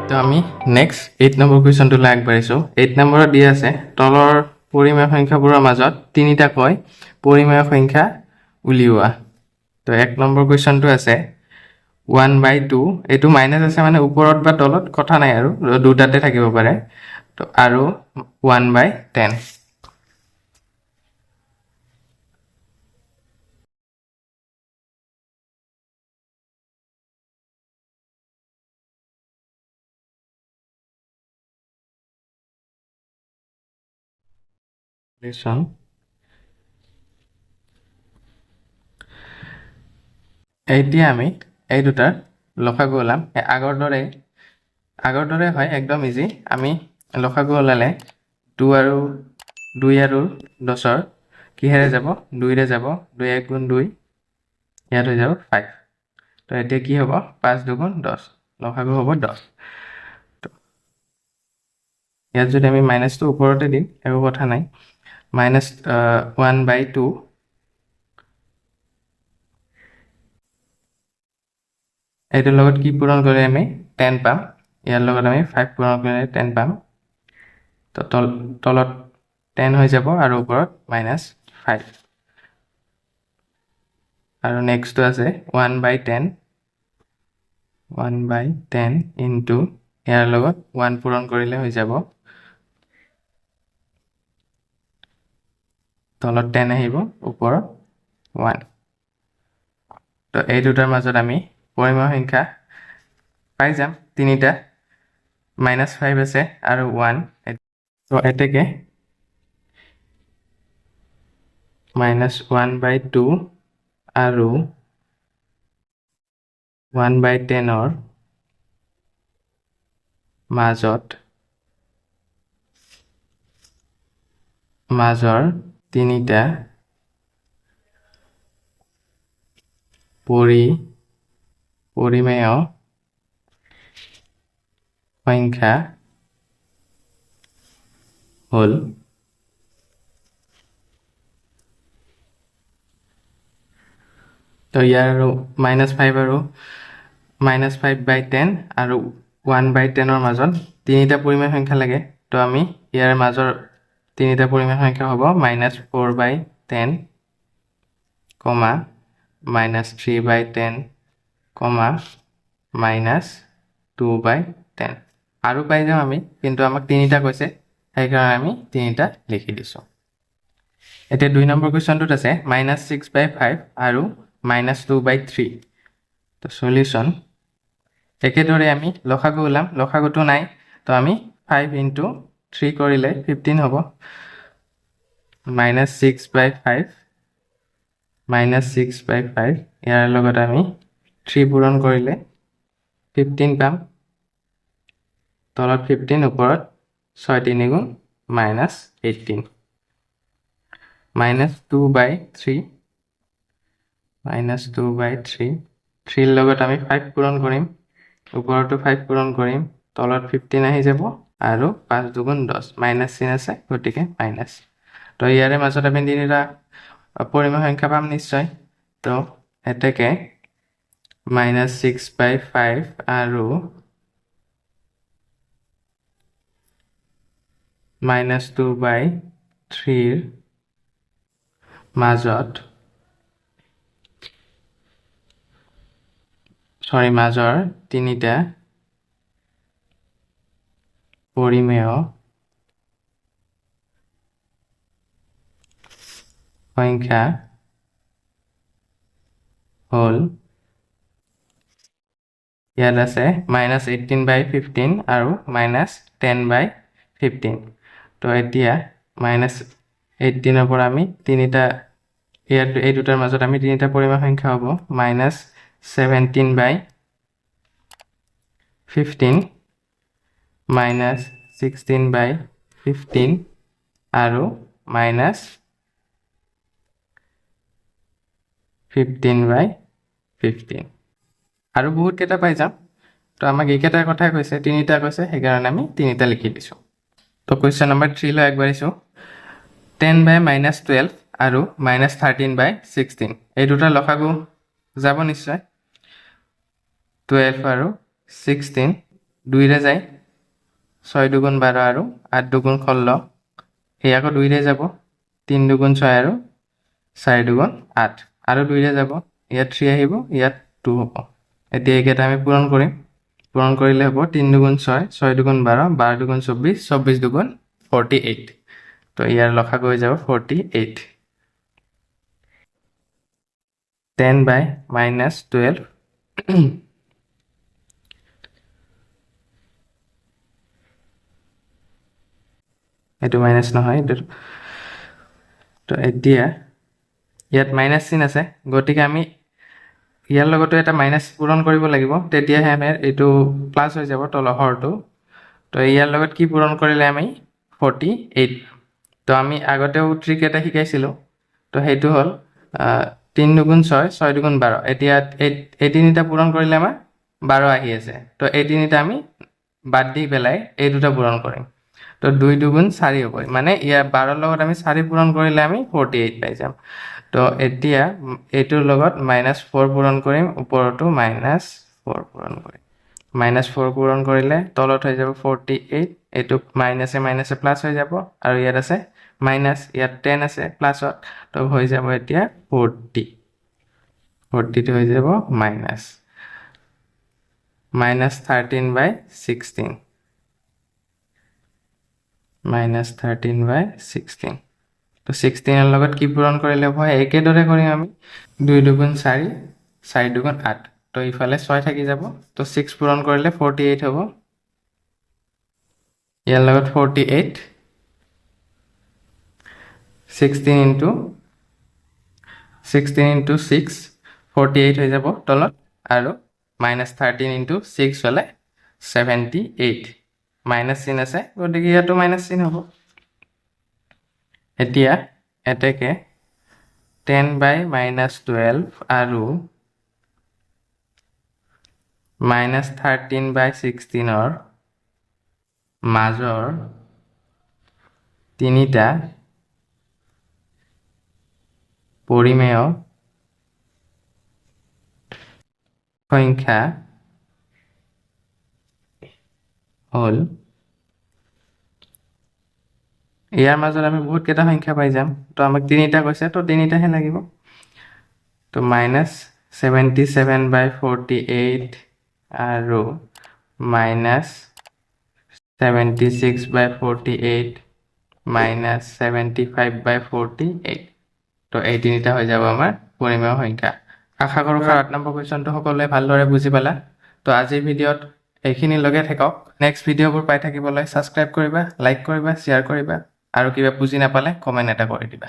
তো আমি next 8 number কুৱেশ্যনটোলৈ আগবাঢ়িছোঁ। 8 নম্বৰত দি আছে তলৰ পৰিমেয় সংখ্যাবোৰৰ মাজত তিনিটাকৈ পৰিমেয় সংখ্যা উলিওৱা। তো 1 নম্বৰ কুৱেশ্যনটো আছে 1/2, এইটো মাইনাছ আছে মানে ওপৰত বা তলত কথা নাই আৰু দুটাতে থাকিব পাৰে। তো আৰু 1/10। এতিয়া আমি এই দুটাৰ লসাগু ওলাম। আগৰ দৰে হয়, একদম ইজি। আমি লসাগু ওলালে 2 আৰু 10ৰ কিহেৰে যাব? 2ৰে যাব। 2 1 গুণ 2, ইয়াত হৈ যাব 5। তো এতিয়া কি হ'ব? 5 2 গুণ 10, লসাগু হ'ব 10। ইয়াত যদি আমি মাইনাছটো ওপৰতে দিম, একো কথা নাই। মাইনাছ 1/2, এইটোৰ লগত কি পূৰণ কৰি আমি 10 পাম। ইয়াৰ লগত আমি 5 পূৰণ কৰিলে 10 পাম। তো তলত 10 হৈ যাব আৰু ওপৰত -5। আৰু নেক্সটটো আছে 1/10 ইনটু ইয়াৰ লগত 1 পূৰণ কৰিলে হৈ যাব, তলত 10 আহিব, ওপৰত 1। তো এই দুটাৰ মাজত আমি পৰিমেয় সংখ্যা পাই যাম তিনিটা। -5 আছে আৰু 1। তো এতেকে -1/2 আৰু 1/10ৰ মাজৰ তিনিটা পৰিমেয় সংখ্যা হ'ল তো ইয়াৰ আৰু -5 আৰু -5/10 আৰু 1/10ৰ মাজত তিনিটা পৰিমেয় সংখ্যা লাগে। তো আমি ইয়াৰ মাজৰ তিনিটা পৰিমেয় সংখ্যা হ'ব -4/10, -3/10, -2/10 আৰু পাই যাম আমি, কিন্তু আমাক তিনিটা কৈছে, সেইকাৰণে আমি তিনিটা লিখি দিছোঁ। এতিয়া 2 নম্বৰ কুৱেশ্যনটোত আছে -6/5 আৰু -2/3। তো সলিউশ্যন একেদৰে আমি লসাগু ওলাম। লসাগুটো নাই, তো আমি 5 × 3 কৰিলে 15 হ'ব। -6/5 ইয়াৰ লগত আমি 3 পূৰণ কৰিলে 15 পাম। তলত 15, ওপৰত 6 3 গুণ -18। -2/3 3ৰ লগত আমি 5 পূৰণ কৰিম, ওপৰতো 5 পূৰণ কৰিম, তলত 15 আহি যাব আৰু 5 2 গুণ 10, মাইনাছ চিন আছে, গতিকে মাইনাছ। তো ইয়াৰে মাজত আমি তিনিটা পৰিমেয় সংখ্যা পাম নিশ্চয়। তো এতেকে -6/5 আৰু -2/3ৰ মাজৰ তিনিটা পৰিমেয় সংখ্যা হ'ল, ইয়াত আছে -18/15 আৰু -10/15। তো এতিয়া -18ৰ পৰা আমি তিনিটা, ইয়াত এই দুটাৰ মাজত আমি তিনিটা পৰিমেয় সংখ্যা হ'ব -17/15, -16/15 আৰু -15/15 আৰু বহুত কেইটা পাই যাম। তো আমাক এইকেইটাৰ কথাই কৈছে, তিনিটা কৈছে, সেইকাৰণে আমি তিনিটা লিখি দিছোঁ। তো কুৱেশ্যন নম্বৰ 3 লৈ আগবাঢ়িছোঁ। 10/-12 আৰু -13/16, এই দুটা লসাগু যাব নিশ্চয়। 12 আৰু 16 2ৰে যায় 6 দুগুণ 12 আৰু 8 দুগুণ 16 এই আকৌ 2ৰে যাব 3 দুগুণ 6 আৰু 4 দুগুণ 8 আৰু 2ৰে যাব ইয়াত 3 আহিব ইয়াত 2 হ'ব এতিয়া এইকেইটা আমি পূৰণ কৰিম পূৰণ কৰিলে হ'ব 3 দুগুণ 6 6 দুগুণ 12 12 দুগুণ 24 24 দুগুণ 48 তো ইয়াৰ লসাগু হৈ যাব 48 10 by minus 12 এইটো মাইনাছ নহয় এইটো তো এতিয়া ইয়াত মাইনাছ চিন আছে গতিকে আমি ইয়াৰ লগতো এটা মাইনাছ পূৰণ কৰিব লাগিব তেতিয়াহে আমাৰ এইটো প্লাছ হৈ যাব তলৰ হৰটো তো ইয়াৰ লগত কি পূৰণ কৰিলে আমি 48 তো আমি আগতেও ট্ৰিক এটা শিকাইছিলোঁ তো সেইটো হ'ল 3 দুগুণ 6 6 দুগুণ 12 এতিয়া এই তিনিটা পূৰণ কৰিলে আমাৰ 12 আহি আছে তো এই তিনিটা আমি বাদ দি পেলাই এই দুটা পূৰণ কৰিম তো 2 দুগুণ 4 হ'ব মানে ইয়াৰ 12 লগত আমি 4 পূৰণ কৰিলে আমি 48 পাই যাম তো এতিয়া এইটোৰ লগত -4 পূৰণ কৰিম ওপৰতো -4 পূৰণ কৰিম -4 পূৰণ কৰিলে তলত হৈ যাব 48 এইটো মাইনাছে মাইনাছে প্লাছ হৈ যাব আৰু ইয়াত আছে মাইনাছ ইয়াত 10 আছে প্লাছত তো হৈ যাব এতিয়া 40 40 হৈ যাব -13/16 -13/16 তো 16 এর লগত কি পূরণ কৰিলে হয় একেদৰে কৰিম আমি 2 দুগুণ 4 4 দুগুণ 8 তো ইফালে 6 থাকি যাব তো 6 পূৰণ কৰিলে 48 হ'ব ইয়াৰ লগত 48 16 into 6 48 হৈ যাব তলত আৰু -13 into 6 হলে 78 মাইনাছ চিন আছে গতিকে ইয়াতো মাইনাছ চিন হ'ব এতিয়া এতেকে 10 by -12 আৰু -13/16 ৰ মাজৰ তিনিটা পৰিমেয় সংখ্যা হ'ল ইয়াৰ মাজত আমি বহুত কেইটা সংখ্যা পাই যাম তো আমাক তিনিটা কৈছে তো তিনিটাহে লাগিব তো -77/48 আৰু -76/48 -75/48 তো এই তিনিটা হৈ যাব আমাৰ পৰিমেয় সংখ্যা আশা কৰোঁ 7 নম্বৰ কুৱেশ্যনটো সকলোৱে ভালদৰে বুজি পালা তো আজিৰ ভিডিঅ'ত এইখিনি লগে থাকক নেক্সট ভিডিঅ'বোৰ পাই থাকিবলৈ ছাবস্ক্ৰাইব কৰিবা লাইক কৰিবা শ্বেয়াৰ কৰিবা আৰু কিবা বুজি নাপালে কমেণ্ট এটা কৰি দিবা